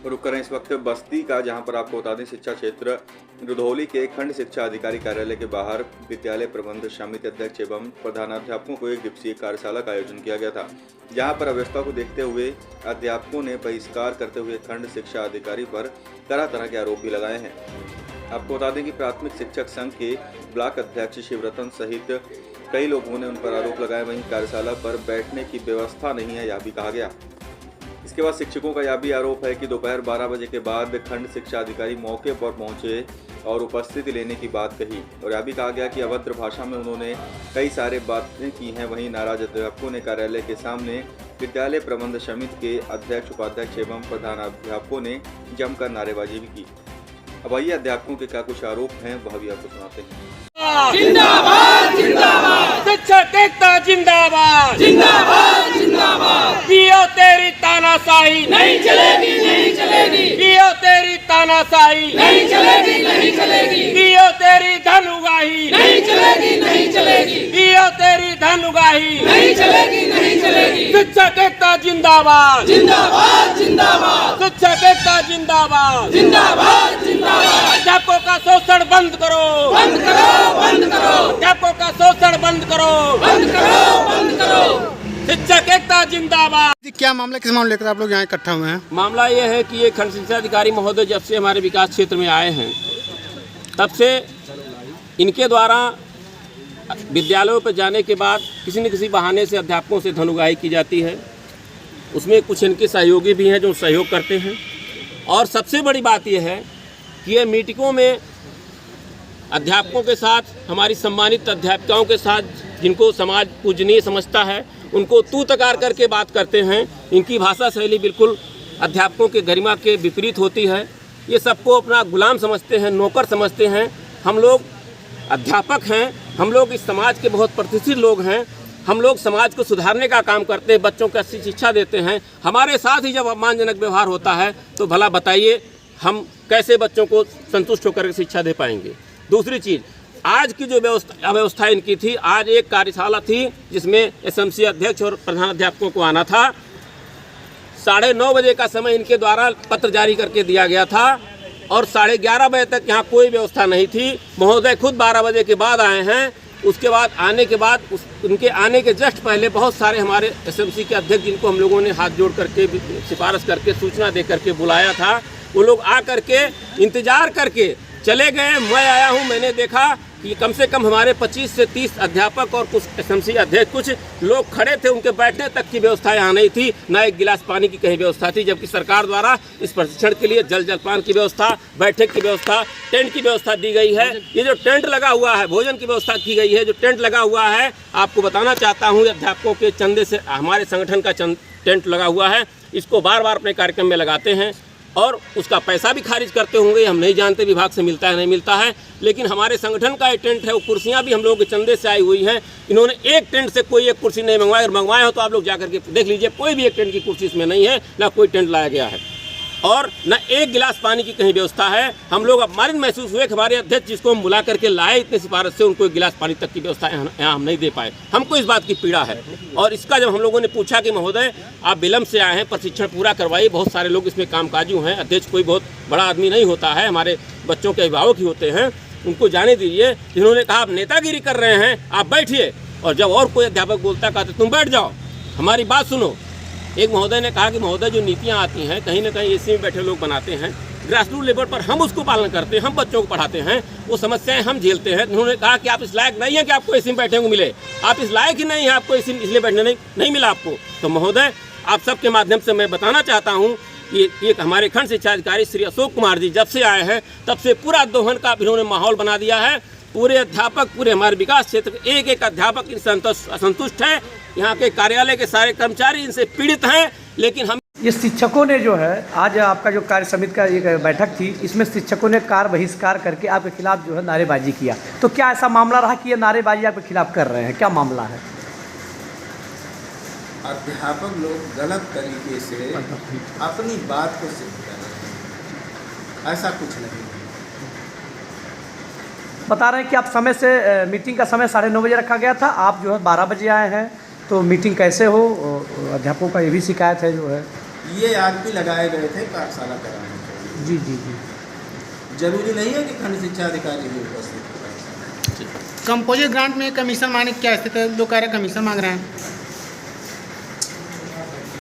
रुक कर इस वक्त बस्ती का, जहां पर आपको बता दें शिक्षा क्षेत्र रुधौली के खंड शिक्षा अधिकारी कार्यालय के बाहर विद्यालय प्रबंध समिति अध्यक्ष एवं प्रधानाध्यापकों को एक दिवसीय कार्यशाला का आयोजन किया गया था, जहां पर अव्यवस्था को देखते हुए अध्यापकों ने बहिष्कार करते हुए खंड शिक्षा अधिकारी पर तरह तरह के आरोप भी लगाए हैं। आपको बता दें कि प्राथमिक शिक्षक संघ के ब्लॉक अध्यक्ष शिवरतन सहित कई लोगों ने उन पर आरोप लगाए। वहीं कार्यशाला पर बैठने की व्यवस्था नहीं है, यह भी कहा गया। इसके बाद शिक्षकों का यह भी आरोप है कि दोपहर 12 बजे के बाद खंड शिक्षा अधिकारी मौके पर पहुंचे और उपस्थिति लेने की बात कही, और यह भी कहा गया कि अभद्र भाषा में उन्होंने कई सारे बातें की हैं। वहीं नाराज अध्यापकों ने कार्यालय के सामने विद्यालय प्रबंध समिति के अध्यक्ष, उपाध्यक्ष एवं प्रधानाध्यापकों ने जमकर नारेबाजी भी की। अब आइए अध्यापकों के क्या कुछ आरोप हैं वह भी आपको सुनाते हैं। जिंदाबाद जिंदाबाद शिक्षक एकता जिंदाबाद जिंदाबाद जिंदाबाद। पियो तेरी तानाशाही नहीं चलेगी नहीं चलेगी। पियो तेरी तानाशाही नहीं चलेगी नहीं चलेगी। पियो तेरी धन उगाही नहीं चलेगी नहीं चलेगी। पियो तेरी धन उगाही नहीं चलेगी नहीं चलेगी। शिक्षक एकता जिंदाबाद जिंदाबाद जिंदाबाद। शिक्षक एकता जिंदाबाद जिंदाबाद जिंदाबाद। अध्यापकों का शोषण बंद करो बंद करो बंद करो। अध्यापकों का शोषण बंद करो बंद करो बंद करो। शिक्षक एकता जिंदाबाद। क्या मामला, किस मामले लेकर आप लोग यहाँ इकट्ठा हुए हैं? मामला ये है कि ये खंड शिक्षा अधिकारी महोदय जब से हमारे विकास क्षेत्र में आए हैं तब से इनके द्वारा विद्यालयों पर जाने के बाद किसी न किसी बहाने से अध्यापकों से धन उगाही की जाती है। उसमें कुछ इनके सहयोगी भी हैं जो सहयोग करते हैं, और सबसे बड़ी बात यह है कि ये मीटिंगों में अध्यापकों के साथ, हमारी सम्मानित अध्यापिकाओं के साथ, जिनको समाज पूजनीय समझता है, उनको तू तकार करके बात करते हैं। इनकी भाषा शैली बिल्कुल अध्यापकों के गरिमा के विपरीत होती है। ये सबको अपना गुलाम समझते हैं, नौकर समझते हैं। हम लोग अध्यापक हैं, हम लोग इस समाज के बहुत प्रतिष्ठित लोग हैं। हम लोग समाज को सुधारने का काम करते हैं, बच्चों को अच्छी शिक्षा देते हैं। हमारे साथ ही जब अपमानजनक व्यवहार होता है तो भला बताइए हम कैसे बच्चों को संतुष्ट होकर शिक्षा दे पाएंगे। दूसरी चीज़, आज की जो अव्यवस्था इनकी थी, आज एक कार्यशाला थी जिसमें एसएमसी अध्यक्ष और प्रधानाध्यापकों को आना था। 9:30 बजे का समय इनके द्वारा पत्र जारी करके दिया गया था और 11:30 बजे तक यहाँ कोई व्यवस्था नहीं थी। महोदय खुद 12 बजे के बाद आए हैं। उसके बाद आने के बाद उनके आने के जस्ट पहले बहुत सारे हमारे एसएमसी के अध्यक्ष, जिनको हम लोगों ने हाथ जोड़ करके सिफारिश करके सूचना दे करके बुलाया था, वो लोग आ करके इंतज़ार करके चले गए। मैं आया हूँ, मैंने देखा कि कम से कम हमारे 25 से 30 अध्यापक और कुछ एसएमसी अध्यक्ष, कुछ लोग खड़े थे, उनके बैठने तक की व्यवस्था यहाँ नहीं थी, ना एक गिलास पानी की कहीं व्यवस्था थी। जबकि सरकार द्वारा इस प्रशिक्षण के लिए जलपान की व्यवस्था, बैठक की व्यवस्था, टेंट की व्यवस्था दी गई है। ये जो टेंट लगा हुआ है, भोजन की व्यवस्था की गई है। जो टेंट लगा हुआ है, आपको बताना चाहता हूँ, अध्यापकों के चंदे से हमारे संगठन का टेंट लगा हुआ है। इसको बार बार अपने कार्यक्रम में लगाते हैं और उसका पैसा भी खारिज करते होंगे, हम नहीं जानते विभाग से मिलता है नहीं मिलता है। लेकिन हमारे संगठन का एक टेंट है, वो कुर्सियां भी हम लोगों के चंदे से आई हुई हैं। इन्होंने एक टेंट से कोई एक कुर्सी नहीं मंगवाई, अगर मंगवाए हो तो आप लोग जाकर के देख लीजिए, कोई भी एक टेंट की कुर्सी इसमें नहीं है, ना कोई टेंट लाया गया है और न एक गिलास पानी की कहीं व्यवस्था है। हम लोग अपमानित महसूस हुए कि हमारे अध्यक्ष, जिसको हम बुला करके लाए इतने सिफारिश से, उनको एक गिलास पानी तक की व्यवस्था यहाँ हम नहीं दे पाए। हमको इस बात की पीड़ा है। और इसका जब हम लोगों ने पूछा कि महोदय आप विलम्ब से आए हैं, प्रशिक्षण पूरा करवाइए, बहुत सारे लोग इसमें कामकाजू हैं, अध्यक्ष कोई बहुत बड़ा आदमी नहीं होता है, हमारे बच्चों के अभिभावक ही होते हैं, उनको जाने दीजिए। जिन्होंने कहा आप नेतागिरी कर रहे हैं, आप बैठिए। और जब और कोई अध्यापक बोलता कहते तुम बैठ जाओ, हमारी बात सुनो। एक महोदय ने कहा कि महोदय जो नीतियाँ आती हैं कहीं ना कहीं एसी में बैठे लोग बनाते हैं, ग्रास रूट लेवल पर हम उसको पालन करते हैं, हम बच्चों को पढ़ाते हैं, वो समस्याएं हम झेलते हैं। उन्होंने कहा कि आप इस लायक नहीं हैं कि आपको एसी में बैठने को मिले, आप इस लायक ही नहीं हैं, आपको एसी इसलिए बैठने नहीं मिला आपको। तो महोदय आप सबके माध्यम से मैं बताना चाहता हूँ कि एक हमारे खंड शिक्षा अधिकारी श्री अशोक कुमार जी जब से आए हैं तब से पूरा दोहन का इन्होंने माहौल बना दिया है। पूरे अध्यापक, पूरे हमारे विकास क्षेत्र के एक अध्यापक इनसे असंतुष्ट है। यहाँ के कार्यालय के सारे कर्मचारी इनसे पीड़ित हैं। लेकिन हम ये शिक्षकों ने जो है, आज आपका जो कार्य समिति का एक बैठक थी, इसमें शिक्षकों ने कार्य बहिष्कार करके आपके खिलाफ जो है नारेबाजी किया। तो क्या ऐसा मामला रहा कि ये नारेबाजी आपके खिलाफ कर रहे हैं, क्या मामला है? अध्यापक लोग गलत तरीके से अपनी बात को सिद्ध कर रहे हैं, ऐसा कुछ नहीं। बता रहे हैं कि आप समय से, मीटिंग का समय 9:30 बजे रखा गया था, आप जो है 12 बजे आए हैं। तो मीटिंग कैसे हो? अध्यापकों का ये भी शिकायत है जो है। ये आदमी लगाए गए थे कार्यशाला कराने के लिए। जी जी जी। जरूरी नहीं है कि खंड शिक्षा अधिकारी भी उपस्थित हो। कंपोजिट ग्रांट में कमीशन मांगने की क्या स्थिति है? लोग कह रहे हैं कमीशन मांग रहे हैं।